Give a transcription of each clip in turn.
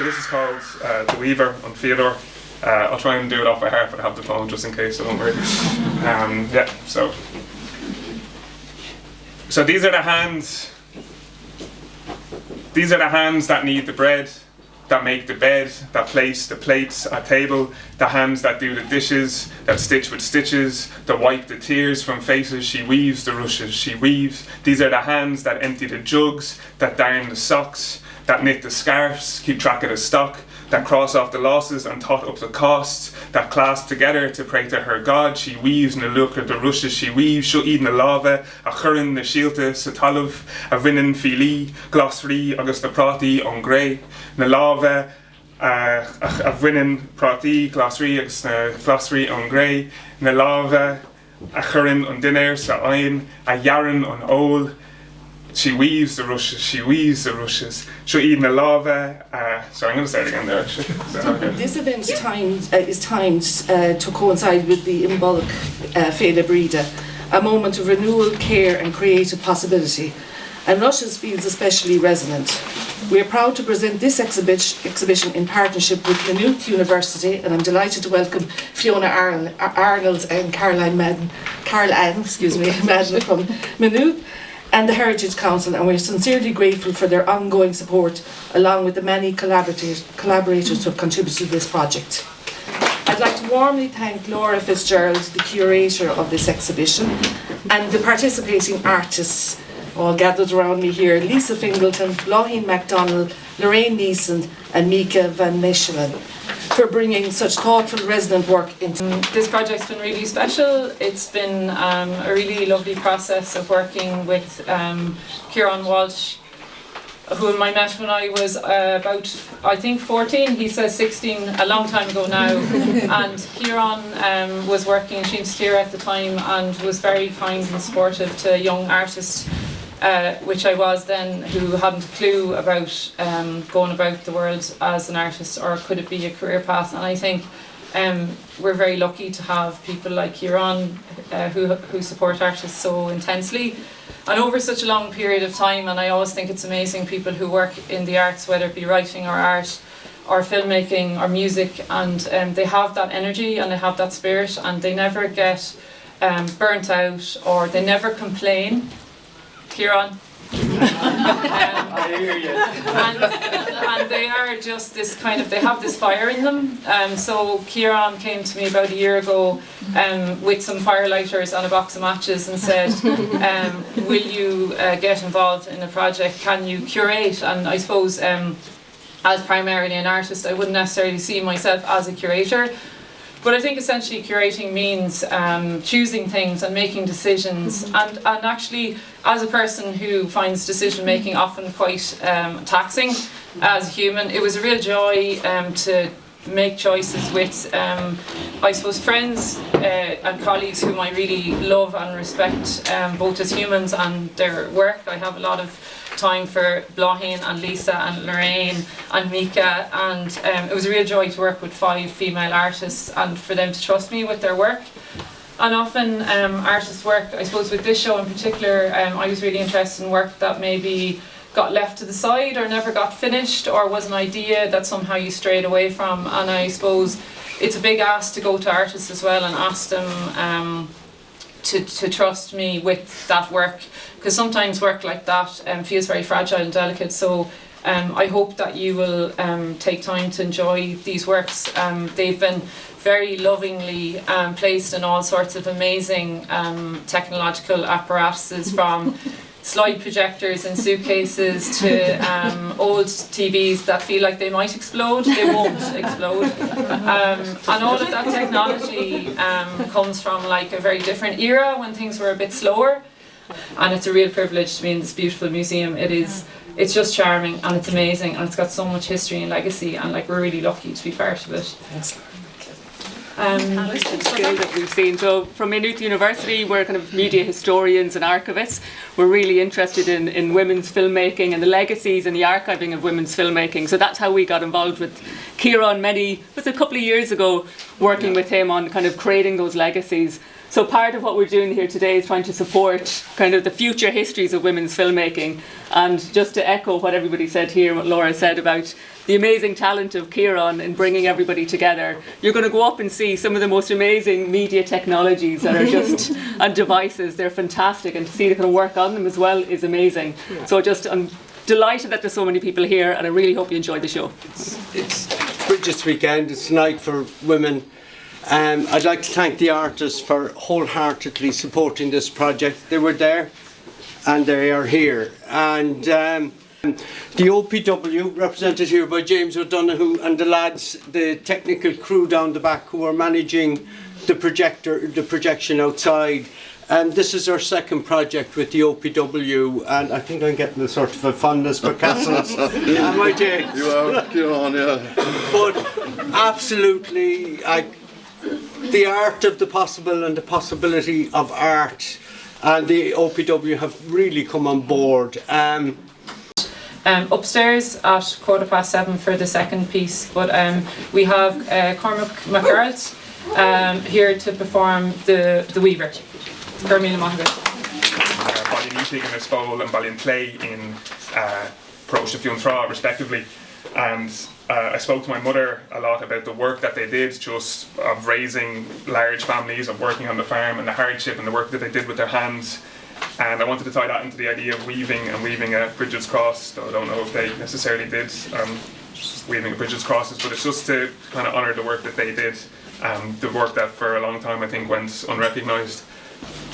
So this is called The Weaver on Fyodor. I'll try and do it off by heart, but I have the phone just in case, so don't worry. So these are the hands. These are the hands that knead the bread, that make the bed, that place the plates at table, the hands that do the dishes, that stitch with stitches, that wipe the tears from faces. She weaves the rushes, she weaves. These are the hands that empty the jugs, that darn the socks, that knit the scarves, keep track of the stock, that cross off the losses and tot up the costs, that clasp together to pray to her God. She weaves na look at the rushes, she weaves, she'll eat na lava, a churin na shielta, sa taluv, a vinnin fili, glossary, agus na prati on grey, na lava, a vinnin prati, glossary, agus na glossary on grey, na lava, a churin on dinner, sa ein, a yaran on ol. She weaves the rushes, she weaves the rushes. She'll eat in the lava. So I'm going to start again there. This event is timed to coincide with the Imbolc Féile Brigid, a moment of renewal, care and creative possibility. And Rushes feels especially resonant. We are proud to present this exhibition in partnership with Maynooth University, and I'm delighted to welcome Fiona Arnold and Carol Ann Madden from Maynooth and the Heritage Council, and we're sincerely grateful for their ongoing support, along with the many collaborators who have contributed to this project. I'd like to warmly thank Laura Fitzgerald, the curator of this exhibition, and the participating artists, all gathered around me here: Lisa Fingleton, Loughnane MacDonald, Lorraine Neeson and Mika Van Mechelen, for bringing such thoughtful, resonant work into. This project's been really special. It's been a really lovely process of working with Ciarán Walsh, whom I met when I was about, I think, 14. He says 16, a long time ago now. And Ciarán was working in Seanchaí at the time and was very kind and supportive to young artists, which I was then, who hadn't a clue about going about the world as an artist, or could it be a career path. And I think we're very lucky to have people like Ciarán who support artists so intensely and over such a long period of time. And I always think it's amazing, people who work in the arts, whether it be writing or art or filmmaking or music, and they have that energy and they have that spirit, and they never get burnt out, or they never complain. Ciarán. I hear you. And they are just this kind of, they have this fire in them. So Ciarán came to me about a year ago with some firelighters and a box of matches and said, will you get involved in a project? Can you curate? And I suppose as primarily an artist, I wouldn't necessarily see myself as a curator. But I think essentially curating means choosing things and making decisions, and actually, as a person who finds decision making often quite taxing as a human, it was a real joy to make choices with, I suppose, friends and colleagues whom I really love and respect, both as humans and their work. I have a lot of time for Loughnane and Lisa and Lorraine and Mika, and it was a real joy to work with 5 female artists and for them to trust me with their work. And often artists' work, I suppose with this show in particular, I was really interested in work that maybe got left to the side or never got finished, or was an idea that somehow you strayed away from. And I suppose it's a big ask to go to artists as well and ask them to trust me with that work, because sometimes work like that feels very fragile and delicate. So I hope that you will take time to enjoy these works. They've been very lovingly placed in all sorts of amazing technological apparatuses, from slide projectors in suitcases to old TVs that feel like they might explode. They won't explode. And all of that technology comes from like a very different era when things were a bit slower. And it's a real privilege to be in this beautiful museum. It's just charming and it's amazing, and it's got so much history and legacy, and like we're really lucky to be part of it. Skill that we've seen. So from Maynooth University, we're kind of media historians and archivists. We're really interested in women's filmmaking and the legacies and the archiving of women's filmmaking. So that's how we got involved with Ciarán a couple of years ago, working with him on kind of creating those legacies. So part of what we're doing here today is trying to support kind of the future histories of women's filmmaking. And just to echo what everybody said here, what Laura said about the amazing talent of Ciarán in bringing everybody together, you're going to go up and see some of the most amazing media technologies that are just, and devices, they're fantastic, and to see the kind of work on them as well is amazing. Yeah. So I'm delighted that there's so many people here, and I really hope you enjoyed the show. It's Brigid's weekend, it's a night for women. I'd like to thank the artists for wholeheartedly supporting this project. They were there and they are here. And the OPW, represented here by James O'Donoghue, and the lads, the technical crew down the back who are managing the projection outside. This is our second project with the OPW, and I think I'm getting a sort of a fondness for castles. Am I, Jay? You are, Ciarán, yeah. But absolutely, the art of the possible and the possibility of art, and the OPW have really come on board. Upstairs at 7:15 for the second piece, but we have Cormac McArlt here to perform the Weaver. Carmina Mahaga. Ballyneatig in Listowel and Ballynclay in Prosta Fiuntra, respectively. And I spoke to my mother a lot about the work that they did, just of raising large families, of working on the farm, and the hardship and the work that they did with their hands. And I wanted to tie that into the idea of weaving a Brigid's cross, though I don't know if they necessarily did weaving Brigid's crosses, but it's just to kind of honour the work that they did, the work that for a long time I think went unrecognised.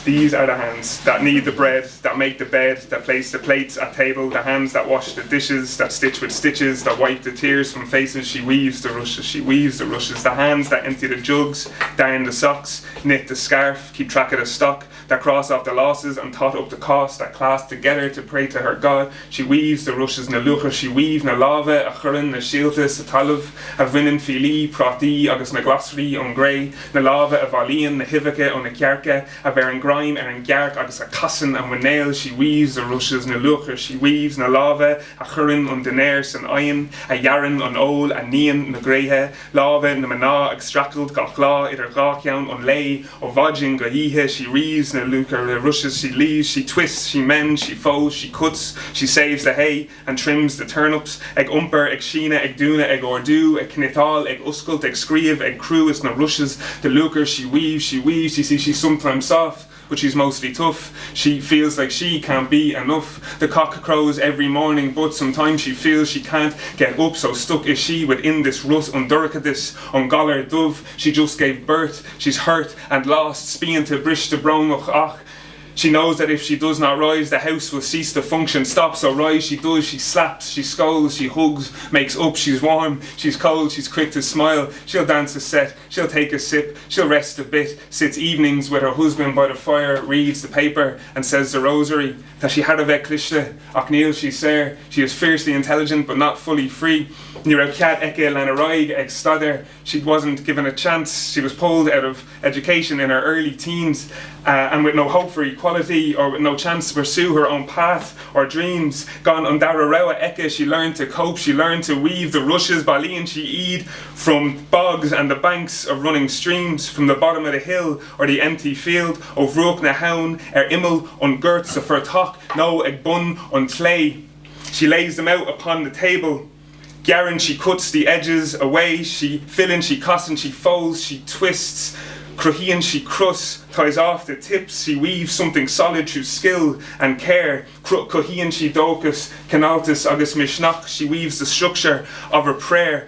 These are the hands that knead the bread, that make the bed, that place the plates at table, the hands that wash the dishes, that stitch with stitches, that wipe the tears from faces. She weaves the rushes, she weaves the rushes. The hands that empty the jugs, darn the socks, knit the scarf, keep track of the stock, that cross off the losses and tot up the cost, that clasp together to pray to her God. She weaves the rushes na lucha, she weave na lava, a churin, na shielta, sa talav, a vinin fili, prati, agus na glossary, on grey, na lava, a valian, na hivike, on na kiarka, a berin grime, and Gark, agus a cussin and with nails. She weaves the rushes na lucha, she weaves na lava, a churin on daenerys and iron, a yarin on ol, a nian na greyhe, lava na mana extracted, gachla, idir gachyan on lay, o vajin gahihe, she weaves na lucha, the rushes she leaves, she twists, she mends, she folds, she cuts, she saves the hay and trims the turnips, eg umper, eg sheena, eg duna, eg ordu, eg knital, eg uskult, eg skriev, eg crew is na rushes, the lucher she weaves, you see she's sometimes soft, but she's mostly tough. She feels like she can't be enough. The cock crows every morning, but sometimes she feels she can't get up, so stuck is she within this rut, undurcadis, ungaller dove. She just gave birth, she's hurt and lost, speaking to brish to brown ach. She knows that if she does not rise, the house will cease to function. Stop, so rise she does. She slaps, she scolds, she hugs, makes up. She's warm, she's cold, she's quick to smile. She'll dance a set, she'll take a sip, she'll rest a bit. Sits evenings with her husband by the fire, reads the paper and says the rosary. That she had a vet clishte, ach Neil she's there. She is fiercely intelligent but not fully free. Nira cat eke lanaraig eg stadder. She wasn't given a chance. She was pulled out of education in her early teens, and with no hope for equality or with no chance to pursue her own path or dreams. Gone on Dararawa eke, she learned to cope, she learned to weave the rushes, Balin she eat from bogs and the banks of running streams, from the bottom of the hill or the empty field, of Ruach na Haun, Immel on girts of her talk, no eg bun on clay. She lays them out upon the table. Guerin, she cuts the edges away, she fillin, she cossin, she folds, she twists, Cruhian, she crusts, ties off the tips, she weaves something solid through skill and care. Cruhian, she docus, canaltis, agus mishnach, she weaves the structure of her prayer.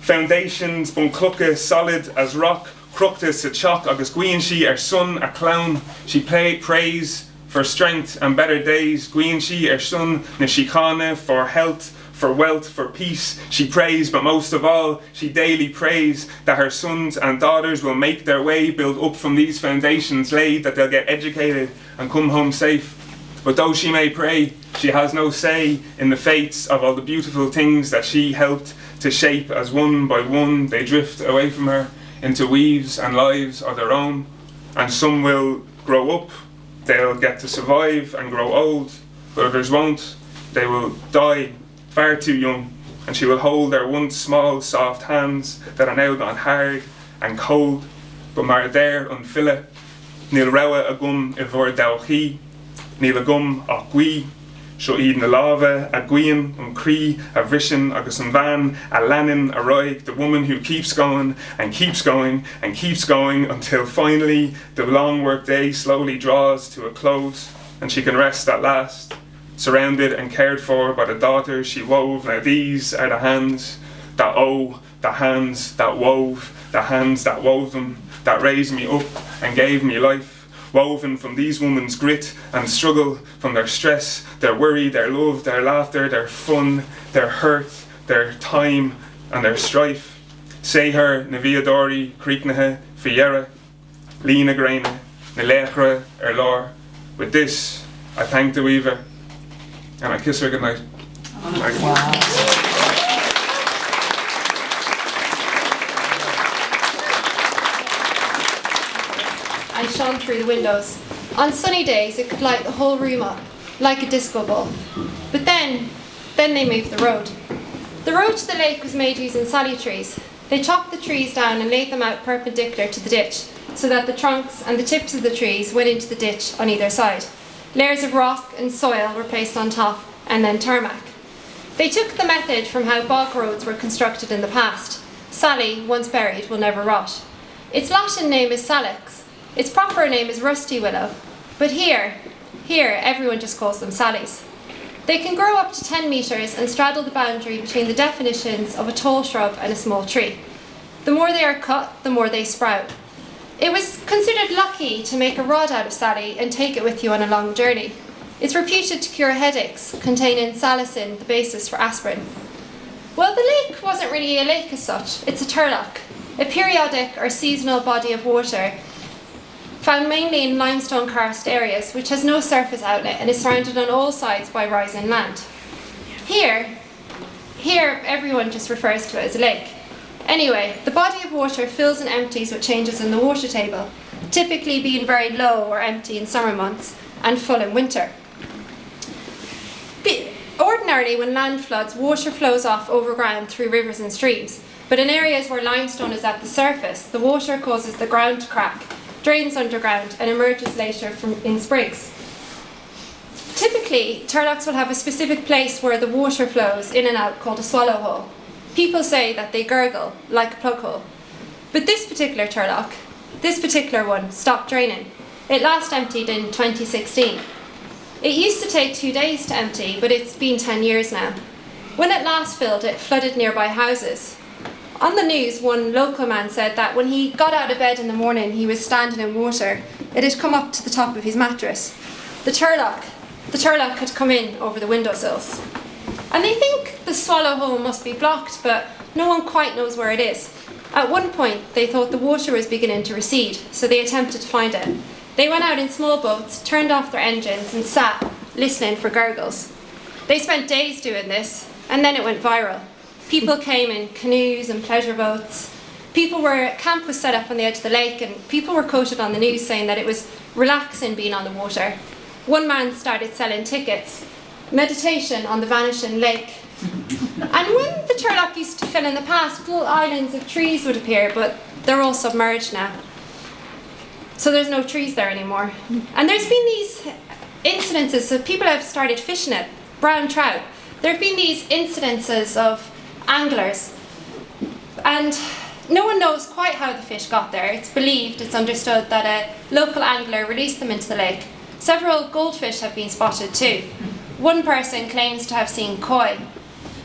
Foundations, bunclucka, solid as rock, cructus, a chalk, agus guian she, her son, a clown, she prays for strength and better days. Guian she, her son, nishikane, for health, for wealth, for peace, she prays, but most of all, she daily prays that her sons and daughters will make their way, build up from these foundations laid, that they'll get educated and come home safe. But though she may pray, she has no say in the fates of all the beautiful things that she helped to shape, as one by one they drift away from her into weaves and lives of their own. And some will grow up, they'll get to survive and grow old, but others won't. They will die far too young, and she will hold their once small soft hands that are now gone hard and cold, but are there unfilla. níl rawa agum I bhur dawchi, níl agum ach gui, seo iad na lava, a guian, crí, a bhrisin, agus an bhan, a lenin, a roig, the woman who keeps going and keeps going and keeps going until finally the long work day slowly draws to a close and she can rest at last, surrounded and cared for by the daughters she wove. Now these are the hands that the hands that wove, the hands that wove them, that raised me up and gave me life. Woven from these women's grit and struggle, from their stress, their worry, their love, their laughter, their fun, their hurt, their time and their strife. Say her na viadori, creeknahe, fiera, lina graine, na lechra, lor. With this, I thank the weaver and I kiss her goodnight. And shone through the windows. On sunny days, it could light the whole room up, like a disco ball. But then they moved the road. The road to the lake was made using sally trees. They chopped the trees down and laid them out perpendicular to the ditch, so that the trunks and the tips of the trees went into the ditch on either side. Layers of rock and soil were placed on top, and then tarmac. They took the method from how bog roads were constructed in the past. Sally, once buried, will never rot. Its Latin name is salix. Its proper name is rusty willow, but here everyone just calls them sallies. They can grow up to 10 metres and straddle the boundary between the definitions of a tall shrub and a small tree. The more they are cut, the more they sprout. It was considered lucky to make a rod out of sally and take it with you on a long journey. It's reputed to cure headaches, containing salicin, the basis for aspirin. Well, the lake wasn't really a lake as such, it's a turlock, a periodic or seasonal body of water found mainly in limestone karst areas, which has no surface outlet and is surrounded on all sides by rising land. Here everyone just refers to it as a lake. Anyway, the body of water fills and empties with changes in the water table, typically being very low or empty in summer months and full in winter. Ordinarily, when land floods, water flows off overground through rivers and streams, but in areas where limestone is at the surface, the water causes the ground to crack, drains underground and emerges later in sprigs. Typically, turlocks will have a specific place where the water flows in and out called a swallow hole. People say that they gurgle, like a plug hole. But this particular turlock, this particular one, stopped draining. It last emptied in 2016. It used to take 2 days to empty, but it's been 10 years now. When it last filled, it flooded nearby houses. On the news, one local man said that when he got out of bed in the morning, he was standing in water. It had come up to the top of his mattress. The turlock had come in over the windowsills. And they think the swallow hole must be blocked, but no one quite knows where it is. At one point, they thought the water was beginning to recede, so they attempted to find it. They went out in small boats, turned off their engines, and sat, listening for gurgles. They spent days doing this, and then it went viral. People came in canoes and pleasure boats. Camp was set up on the edge of the lake, and people were quoted on the news saying that it was relaxing being on the water. One man started selling tickets, meditation on the vanishing lake. And when the turlock used to fill in the past, little islands of trees would appear, but they're all submerged now. So there's no trees there anymore. And there's been these incidences, so people have started fishing it, brown trout. There have been these incidences of anglers, and no one knows quite how the fish got there. It's understood that a local angler released them into the lake. Several goldfish have been spotted too. One person claims to have seen koi.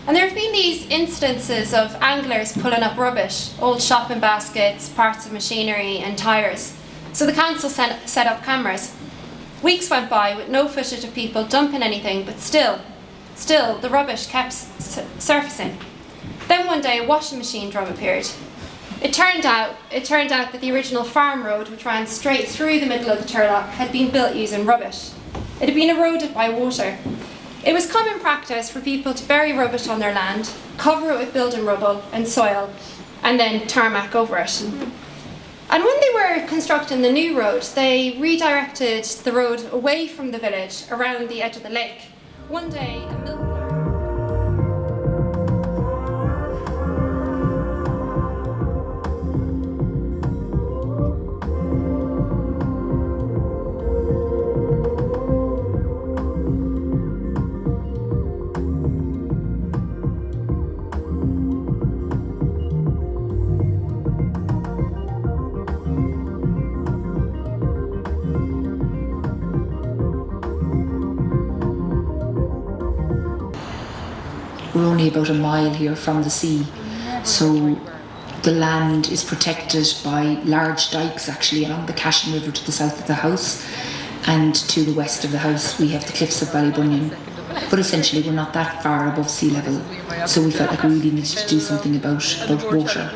And there have been these instances of anglers pulling up rubbish, old shopping baskets, parts of machinery and tyres. So the council set up cameras. Weeks went by with no footage of people dumping anything, but still the rubbish kept surfacing. Then one day a washing machine drum appeared. It turned out that the original farm road, which ran straight through the middle of the turlock, had been built using rubbish. It had been eroded by water. It was common practice for people to bury rubbish on their land, cover it with building rubble and soil, and then tarmac over it. And when they were constructing the new road, they redirected the road away from the village, around the edge of the lake. One day, a milk we're only about a mile here from the sea. So the land is protected by large dikes actually along the Cashin River to the south of the house, and to the west of the house we have the cliffs of Ballybunion. But essentially we're not that far above sea level, so we felt like we really needed to do something about water.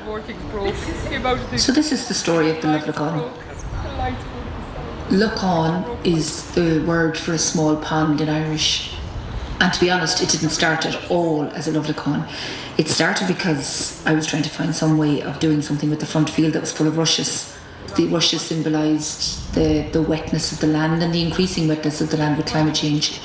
So this is the story of the Lough Lacon. Lacon is the word for a small pond in Irish. And to be honest, it didn't start at all as a Lough Lacon. It started because I was trying to find some way of doing something with the front field that was full of rushes. The rushes symbolised the wetness of the land and the increasing wetness of the land with climate change.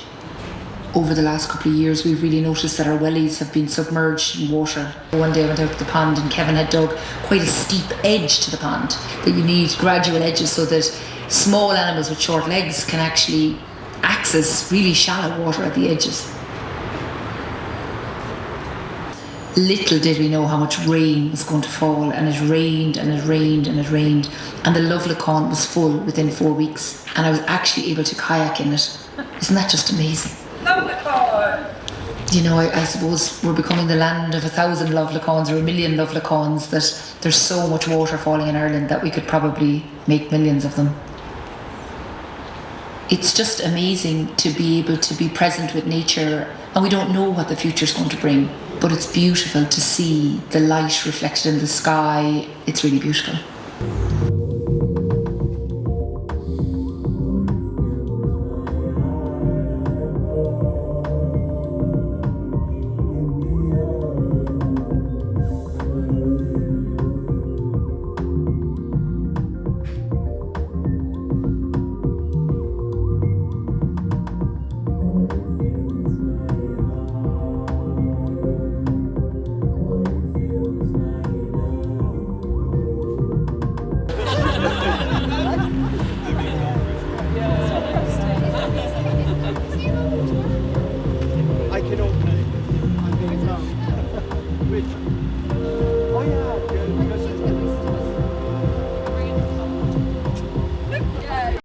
Over the last couple of years, we've really noticed that our wellies have been submerged in water. One day I went out to the pond and Kevin had dug quite a steep edge to the pond, that you need gradual edges so that small animals with short legs can actually access really shallow water at the edges. Little did we know how much rain was going to fall, and it rained and it rained and it rained, and the Lough Lacon was full within 4 weeks, and I was actually able to kayak in it. Isn't that just amazing? Lough Lacon! You know, I suppose we're becoming the land of 1,000 Lough Lacons or 1,000,000 Lough Lacons, that there's so much water falling in Ireland that we could probably make millions of them. It's just amazing to be able to be present with nature, and we don't know what the future's going to bring, but it's beautiful to see the light reflected in the sky. It's really beautiful.